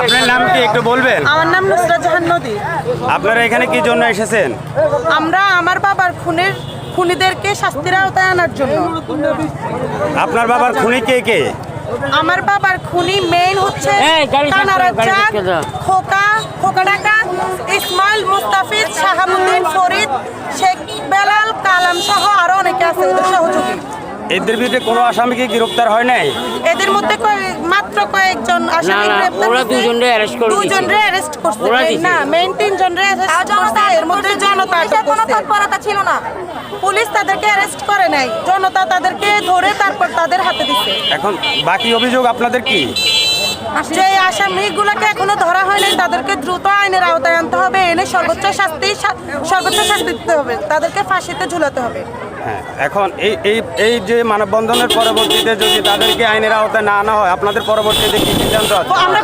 আপনার নাম কি একটু বলবেন? আমার নাম নুসরাত জাহান নদী। আপনারা এখানে কি জন্য এসেছেন? আমরা আমার বাবার খুনিদেরকে শাস্তির আওতায় আনার জন্য। আপনার বাবার খুনি কে কে? আমার বাবার খুনি মেইন হচ্ছে কানা রাজ্জাক, খোকা ডাকাত, ইসমাইল, মুস্তাফিজ, শাহাবুদ্দিন, ফরিদ, শেখ বেলাল, কালাম সহ আরো অনেকে আছে ওদের সহযোগী। এদের বিরুদ্ধে কোনো আসামি কি গ্রেফতার হয় নাই? এদের মধ্যে মাত্র কয়েকজন আসামি গ্রেফতার ওরা হয়েছে। দুজনরে অ্যারেস্ট করছে। অ্যারেস্ট করছে না, মেইন তিনজনরে অ্যারেস্ট করছে। এর মধ্যে জনতা কোনো তৎপরতা ছিল না, পুলিশ তাদেরকে অ্যারেস্ট করে নাই, জনতা তাদেরকে ধরে তারপর তাদের হাতে দিচ্ছে। এখন বাকি অভিযোগ আপনাদের কি? যে আসামিগুলোকে এখনো ধরা হয় নাই তাদেরকে দ্রুত আইনের আওতায় আনতে হবে, এনে সর্বোচ্চ শাস্তি দিতে হবে, তাদেরকে ফাঁসিতে ঝুলাতে হবে। হ্যাঁ, এখন এই যে মানববন্ধনের পরবর্তীতে যদি তাদেরকে আইনের আওতায় না আনা হয়, আপনাদের পরবর্তীতে কি সিদ্ধান্ত আছে? আমরা